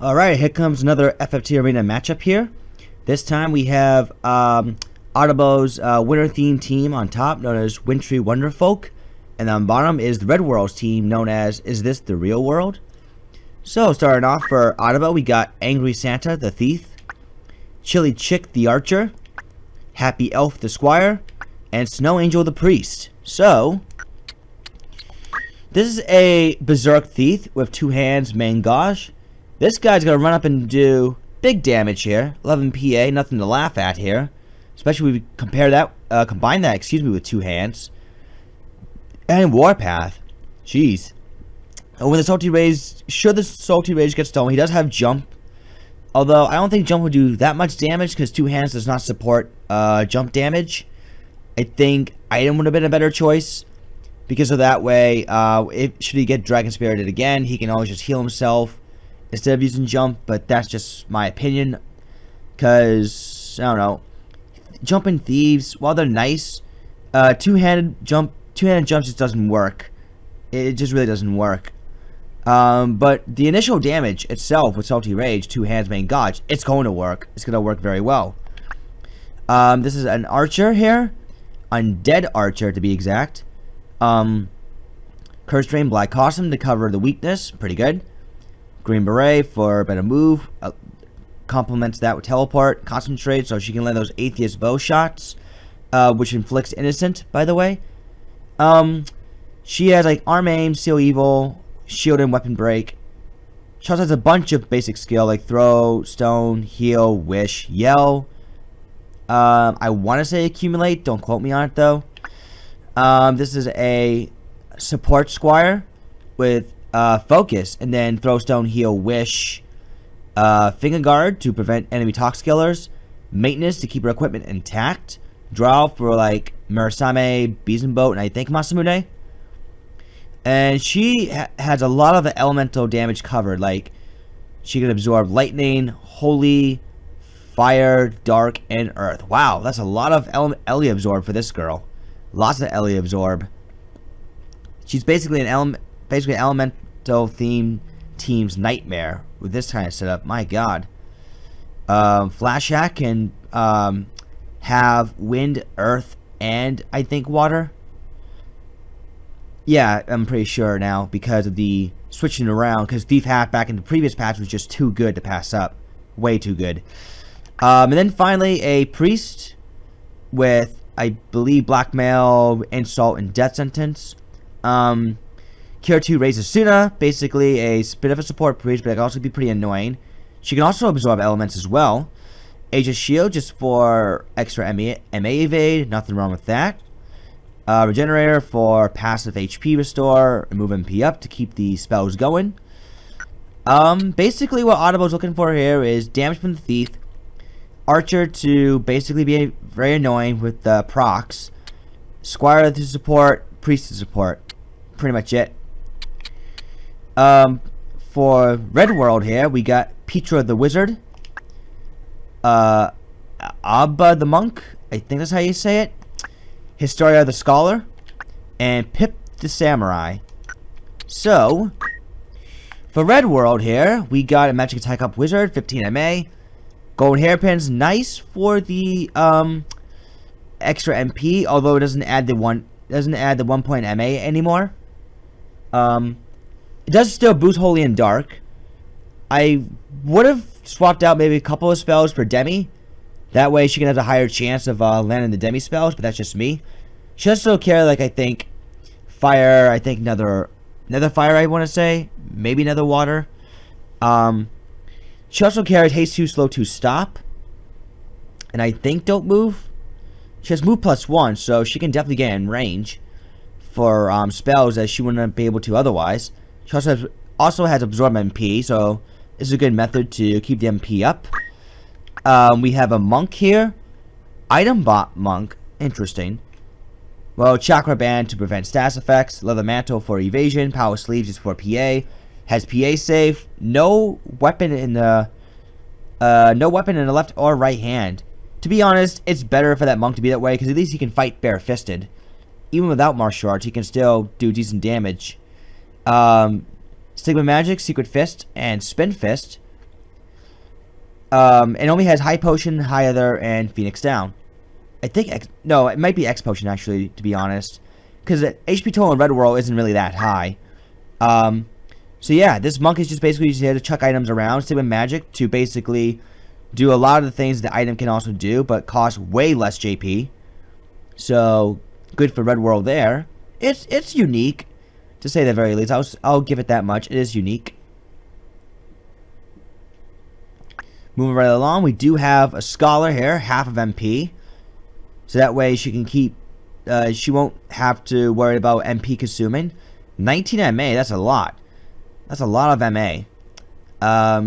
Alright, here comes another FFT Arena matchup here. This time we have Otabo's winter themed team on top, known as Wintry Wonderfolk. And on bottom is the Red World's team, known as Is This the Real World? So, starting off for Otabo, we got Angry Santa, the Thief, Chilly Chick, the Archer, Happy Elf, the Squire, and Snow Angel, the Priest. So, this is a Berserk Thief with two hands, main gauge. This guy's going to run up and do big damage here. 11 PA, nothing to laugh at here. Especially when we combine that, with two hands. And Warpath. Jeez. And when the Salty Rage, the Salty Rage gets stolen, he does have Jump. Although, I don't think Jump would do that much damage, because two hands does not support Jump damage. I think Item would have been a better choice. Because of that way, should he get Dragon Spirited again, he can always just heal himself instead of using Jump. But that's just my opinion. Because, I don't know. Jumping Thieves, while they're nice, two-handed jumps just doesn't work. It just really doesn't work. But the initial damage itself with Salty Rage, two hands, main gauge, it's going to work. It's going to work very well. This is an Archer here. Undead Archer, to be exact. Curse Drain, Black Costume to cover the weakness. Pretty good. Green Beret for a better move. Complements that with Teleport. Concentrate, so she can land those Atheist Bow shots. Which inflicts Innocent, by the way. She has like Arm Aim, Seal Evil, Shield and Weapon Break. She also has a bunch of basic skill like Throw, Stone, Heal, Wish, Yell. I want to say Accumulate. Don't quote me on it though. This is a Support Squire with Focus, and then Throw, Stone, Heal, Wish, Finger Guard to prevent enemy Tox Killers, Maintenance to keep her equipment intact, Draw for like Murasame, Boat, and I think Masamune. And she has a lot of the elemental damage covered, like she can absorb Lightning, Holy, Fire, Dark, and Earth. Wow, that's a lot of Ellie Absorb for this girl. Lots of Ellie Absorb. She's basically an elemental themed team's nightmare with this kind of setup. My God. Flash Hack can have Wind, Earth, and I think Water. Yeah, I'm pretty sure now because of the switching around. Because Thief Hat back in the previous patch was just too good to pass up. Way too good. And then finally a Priest with, I believe, Blackmail, Insult, and Death Sentence. Cure 2 raises Suna, basically a bit of a support priest, but it can also be pretty annoying. She can also absorb elements as well. Aegis Shield just for extra MA evade, nothing wrong with that. Regenerator for passive HP restore, and move MP up to keep the spells going. Basically what Otabo's looking for here is damage from the Thief, Archer to basically be very annoying with the procs, Squire to support, Priest to support. Pretty much it. For Red World here, we got Petra the Wizard, Abba the Monk, I think that's how you say it, Historia the Scholar, and Pip the Samurai. So, for Red World here, we got a Magic Attack Up Wizard, 15 MA, Golden Hairpin's nice for the extra MP, although it doesn't add the 1 point MA anymore. It does still boost Holy and Dark. I would have swapped out maybe a couple of spells for Demi. That way she can have a higher chance of landing the Demi spells, but that's just me. She does still carry, like, I think, Fire, I think Nether Fire, I want to say. Maybe Nether Water. She also carries Haste 2, Slow 2, Stop. And I think Don't Move. She has Move +1, so she can definitely get in range for spells that she wouldn't be able to otherwise. She also has Absorb MP, so this is a good method to keep the MP up. We have a Monk here. Item Bot Monk. Interesting. Well, Chakra Band to prevent status effects. Leather Mantle for evasion. Power Sleeves is for PA. Has PA save. No weapon in the left or right hand. To be honest, it's better for that Monk to be that way, because at least he can fight bare-fisted. Even without martial arts, he can still do decent damage. Stigma Magic, Secret Fist, and Spin Fist And only has High Potion, High Other, and Phoenix Down. I think no, it might be X Potion actually, to be honest, because HP total in Red World isn't really that high. So yeah, this monk is just basically just here to chuck items around, same with magic, to basically do a lot of the things the item can also do, but cost way less JP. So good for Red World there. It's unique, to say the very least. I'll give it that much. It is unique. Moving right along, we do have a Scholar here, half of MP. So that way she can keep, she won't have to worry about MP consuming. 19 MA, that's a lot. That's a lot of MA.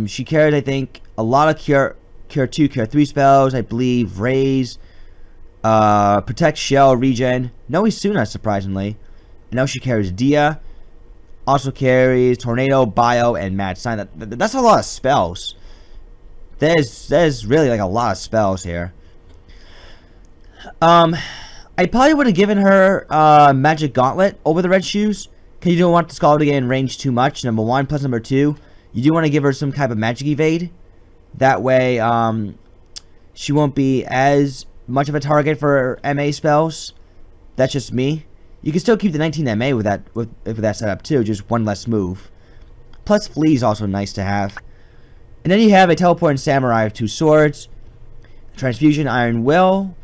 She carries, I think, a lot of Cure 2, Cure 3 spells, I believe, Raise, Protect, Shell, Regen. No Isuna, surprisingly. I know she carries Dia. Also carries Tornado, Bio, and Mad Sign. That's a lot of spells. There's really like a lot of spells here. I probably would have given her Magic Gauntlet over the Red Shoes, because you don't want the Scholar to get in range too much, number one. Plus number two, you do want to give her some type of Magic Evade. That way, she won't be as much of a target for MA spells. That's just me. You can still keep the 19 MA with that setup too, just one less move. Plus Flee is also nice to have. And then you have a Teleporting Samurai of 2 swords, Transfusion, Iron Will,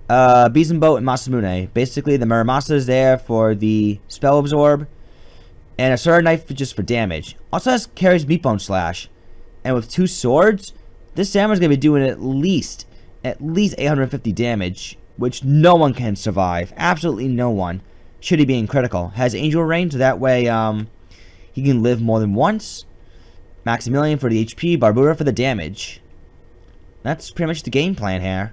Besom Boat, and Masamune. Basically, the Muramasa is there for the Spell Absorb, and a Sword Knife just for damage. Also carries Meatbone Slash. And with 2 swords, this Samurai's going to be doing at least 850 damage, which no one can survive. Absolutely no one. Should he be in critical. Has Angel Range, so that way he can live more than once. Maximilian for the HP, Barbura for the damage. That's pretty much the game plan here.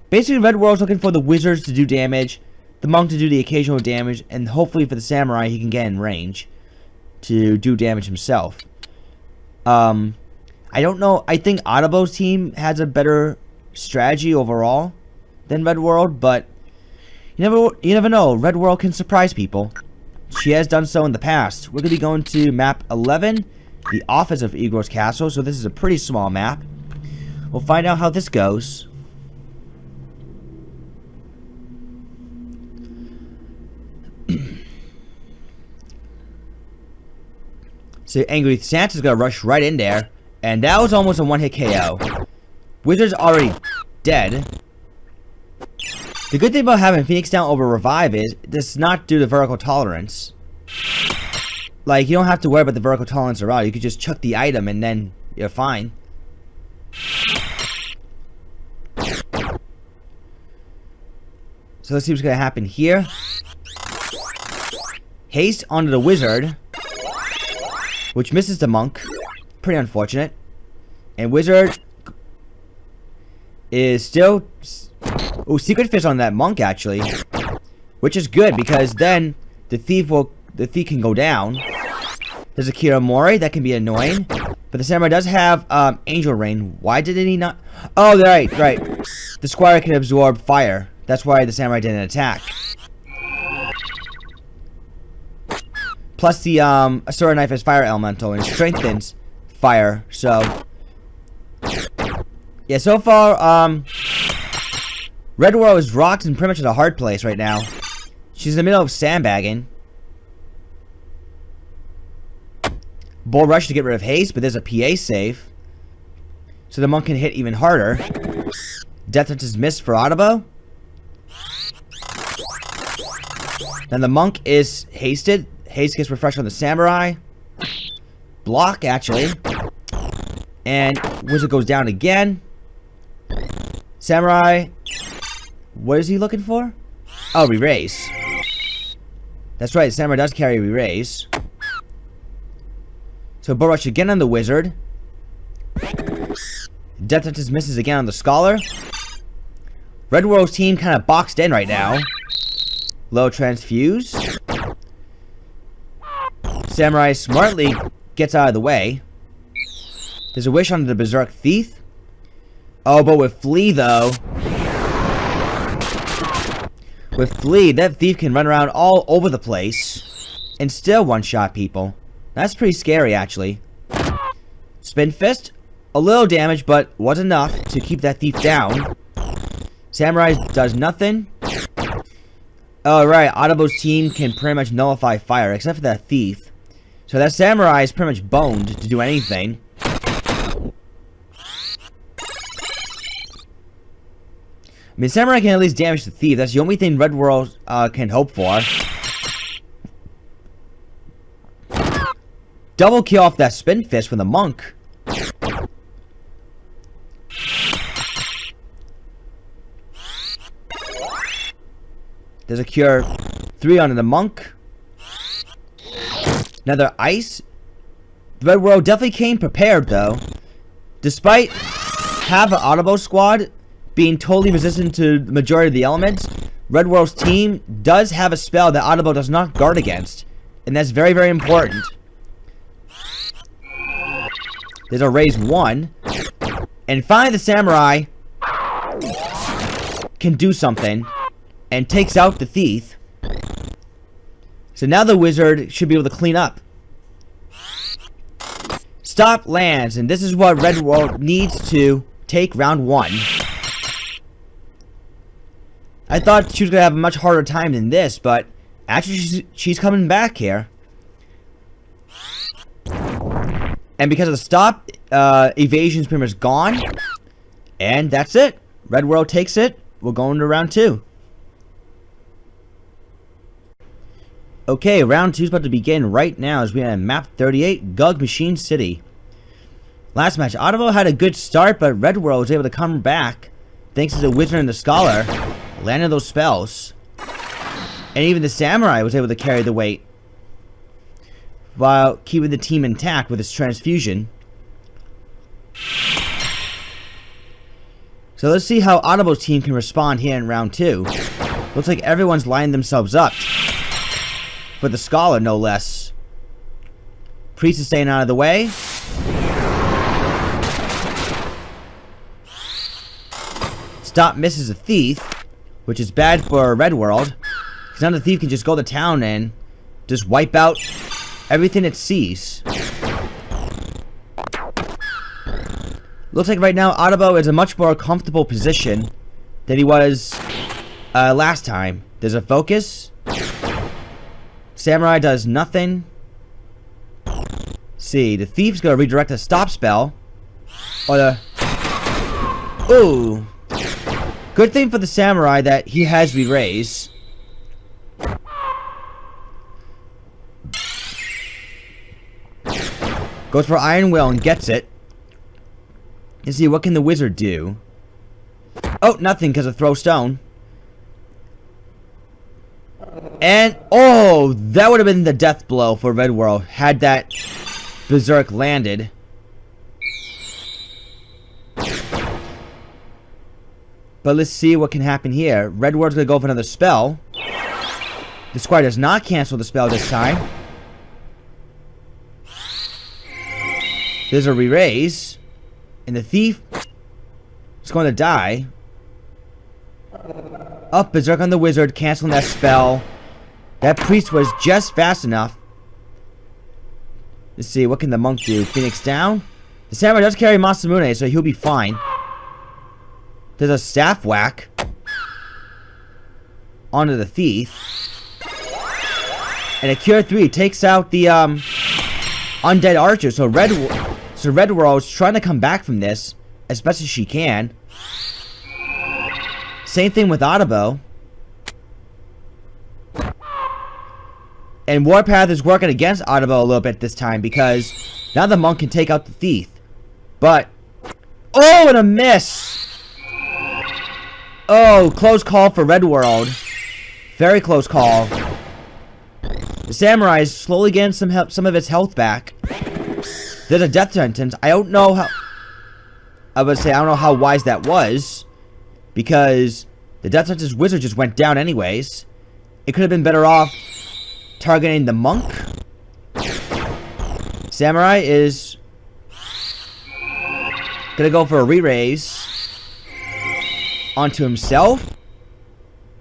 Basically, Red World's looking for the wizards to do damage, the monk to do the occasional damage, and hopefully for the samurai he can get in range to do damage himself. I don't know. I think Otabo's team has a better strategy overall than Red World, but you never know. Red World can surprise people. She has done so in the past. We're going to be going to map 11, the office of Igor's castle. So this is a pretty small map. We'll find out how this goes. So Angry Santa's going to rush right in there. And that was almost a one-hit KO. Wizard's already dead. The good thing about having Phoenix Down over Revive is it does not do the vertical tolerance. Like, you don't have to worry about the vertical tolerance around. You could just chuck the item and then you're fine. So let's see what's going to happen here. Haste onto the wizard, which misses the monk. Pretty unfortunate. And wizard is still... Oh, Secret Fist on that monk, actually. Which is good, because then the thief can go down. There's a Kiramori, that can be annoying. But the samurai does have Angel Rain. Why did he not... Oh, right. The squire can absorb fire. That's why the samurai didn't attack. Plus the Asura Knife is fire elemental and strengthens fire, so... Yeah, so far, Red World is rocked and pretty much in a hard place right now. She's in the middle of sandbagging. Bull Rush to get rid of haste, but there's a PA save. So the monk can hit even harder. Death Touch is missed for Otabo. Then the monk is hasted. Haste gets refreshed on the samurai. Block, actually. And wizard goes down again. Samurai. What is he looking for? Oh, re-raise. That's right, samurai does carry re-raise. So Bull Rush again on the wizard. Death Touch misses again on the scholar. Red World's team kind of boxed in right now. Low transfuse. Samurai smartly gets out of the way. There's a wish on the Berserk Thief. Oh, but with Flee, though. With Flee, that thief can run around all over the place and still one-shot people. That's pretty scary, actually. Spin Fist. a little damage, but was enough to keep that thief down. Samurai does nothing. Alright, Otabo's team can pretty much nullify fire, except for that thief. So that samurai is pretty much boned to do anything. I mean, samurai can at least damage the thief. That's the only thing Red World can hope for. Double kill off that spin fist with a monk. There's a cure 3 on the monk. Another ice. The Red World definitely came prepared though. Despite half an Otabo squad being totally resistant to the majority of the elements, Red World's team does have a spell that Otabo does not guard against. And that's very, very important. There's a raise 1. And finally the samurai can do something and takes out the thief. So now the wizard should be able to clean up. Stop lands, and this is what Red World needs to take round 1. I thought she was going to have a much harder time than this, but actually she's coming back here. And because of the stop, evasion's pretty much gone. And that's it. Red World takes it. We're going to round 2. Okay, round 2 is about to begin right now as we are on map 38, Gug Machine City. Last match, Otabo had a good start, but Red World was able to come back thanks to the Wizard and the Scholar landing those spells. And even the Samurai was able to carry the weight while keeping the team intact with its transfusion. So let's see how Otabo's team can respond here in round 2. Looks like everyone's lining themselves up. For the Scholar, no less. Priest is staying out of the way. Stop misses a thief, which is bad for Red World. Because now the thief can just go to town and just wipe out everything it sees. Looks like right now Otabo is in a much more comfortable position than he was last time. There's a focus. Samurai does nothing. See, the thief's gonna redirect a stop spell. Or the... Ooh. Good thing for the samurai that he has re-raise. Goes for Iron Will and gets it. Let's see, what can the wizard do? Oh, nothing because of throw stone. And, oh, that would have been the death blow for Red World had that Berserk landed. But let's see what can happen here. Red World's going to go for another spell. The squad does not cancel the spell this time. There's a re-raise. And the thief is going to die. Up, Berserk on the wizard, canceling that spell. That priest was just fast enough. Let's see, what can the monk do? Phoenix down. The samurai does carry Masamune, so he'll be fine. There's a staff whack onto the thief. And a cure 3 takes out the undead archer. So Red World's trying to come back from this as best as she can. Same thing with Otabo. And Warpath is working against Otabo a little bit this time because now the monk can take out the thief. But, oh, and a miss! Oh, close call for Red World. Very close call. The samurai is slowly getting some of its health back. There's a death sentence. I don't know how... I would say I don't know how wise that was. Because the death sentence wizard just went down anyways. It could have been better off targeting the monk. Samurai is gonna go for a re-raise onto himself.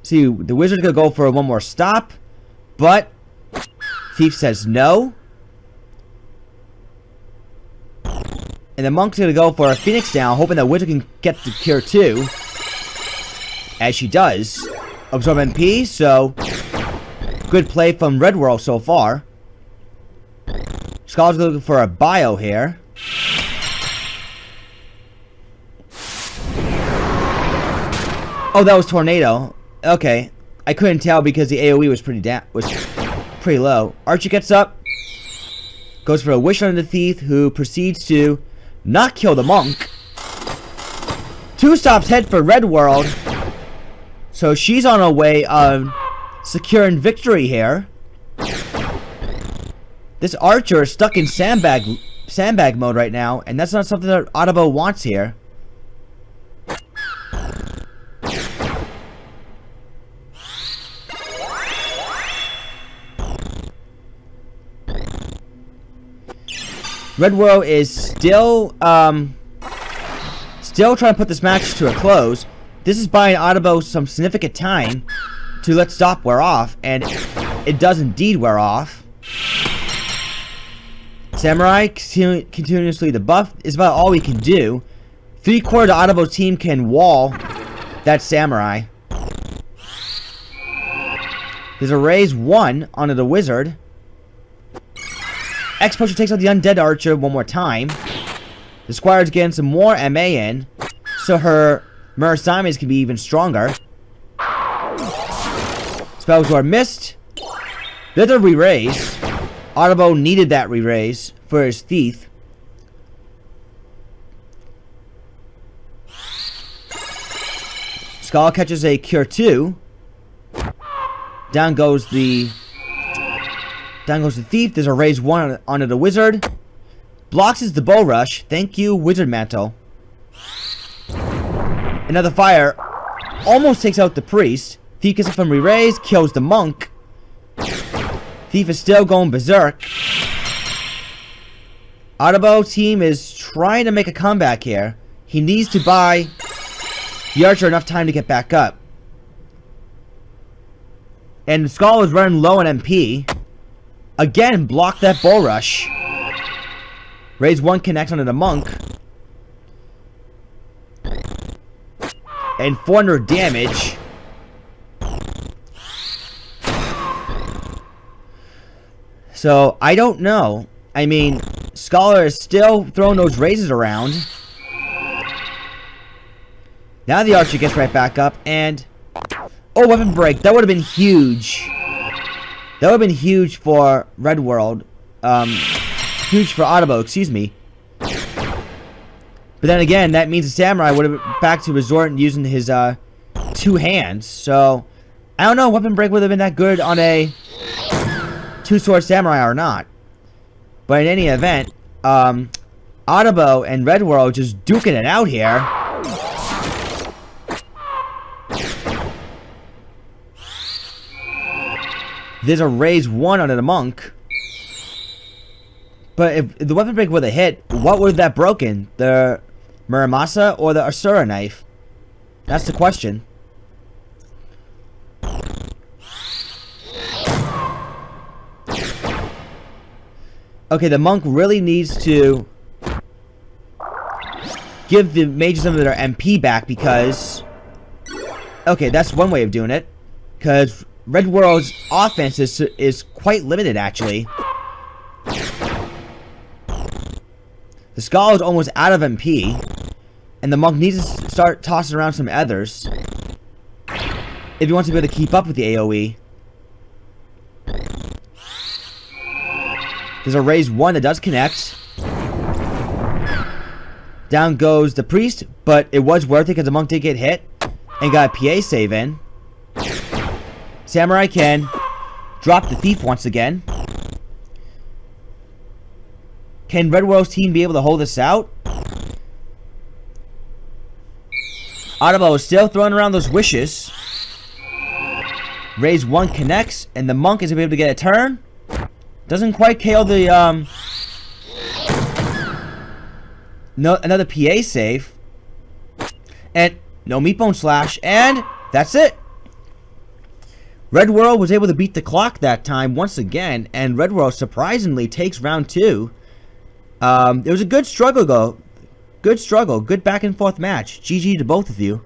See, the wizard's gonna go for one more stop, but Thief says no. And the Monk's going to go for a Phoenix down, hoping that Wizard can get the cure too. As she does. Absorb MP, so good play from Red World so far. Scholar's looking for a bio here. Oh, that was Tornado. Okay. I couldn't tell because the AoE was pretty low. Archie gets up. Goes for a wish on the thief, who proceeds to not kill the Monk. 2 stops head for Red World. So she's on her way of securing victory here. This Archer is stuck in sandbag mode right now, and that's not something that Otabo wants here. Red World is still trying to put this match to a close. This is buying Otabo some significant time to let stop wear off, and it does indeed wear off. Samurai continuously the buff is about all we can do. 3/4 of Otabo's team can wall that Samurai. There's a raise 1 onto the Wizard. X-Potion takes out the Undead Archer one more time. The Squire's getting some more MA in, so her Mirror Simons can be even stronger. Spells are missed. There's a re-raise. Otabo needed that re-raise for his thief. Skull catches a Cure 2. Down goes the thief. There's a raise 1 onto the Wizard. Blocks is the Bull Rush. Thank you, Wizard Mantle. Another fire. Almost takes out the Priest. Thief gets it from re-raise. Kills the Monk. Thief is still going berserk. Otabo team is trying to make a comeback here. He needs to buy the Archer enough time to get back up. And Skull is running low on MP. Again, block that Bull Rush. Raise 1 connects onto the Monk. And 400 damage. So, I don't know. I mean, Scholar is still throwing those raises around. Now the Archer gets right back up, and... oh, weapon break. That would have been huge. That would have been huge for Red World. Huge for Otabo, excuse me. But then again, that means the Samurai would have been back to resort and using his 2 hands. So, I don't know, weapon break would have been that good on a 2-sword Samurai or not. But in any event, Otabo and Red World just duking it out here. There's a raise 1 onto the Monk. But if the weapon break would have hit, what would that broken? The Muramasa or the Asura knife? That's the question. Okay, the Monk really needs to give the mages some of their MP back because... okay, that's one way of doing it. Because Red World's offense is quite limited, actually. The Skull is almost out of MP. And the Monk needs to start tossing around some others if he wants to be able to keep up with the AoE. There's a raise 1 that does connect. Down goes the Priest, but it was worth it because the Monk did get hit and got a PA save in. Samurai can drop the Thief once again. Can Red World's team be able to hold this out? Otabo is still throwing around those wishes. Raise 1 connects, and the Monk is able to get a turn. Doesn't quite KO the, no, another PA save. And no Meatbone Slash, and that's it. Red World was able to beat the clock that time once again, and Red World surprisingly takes round 2. It was a good struggle, though. good struggle, good back and forth match. GG to both of you.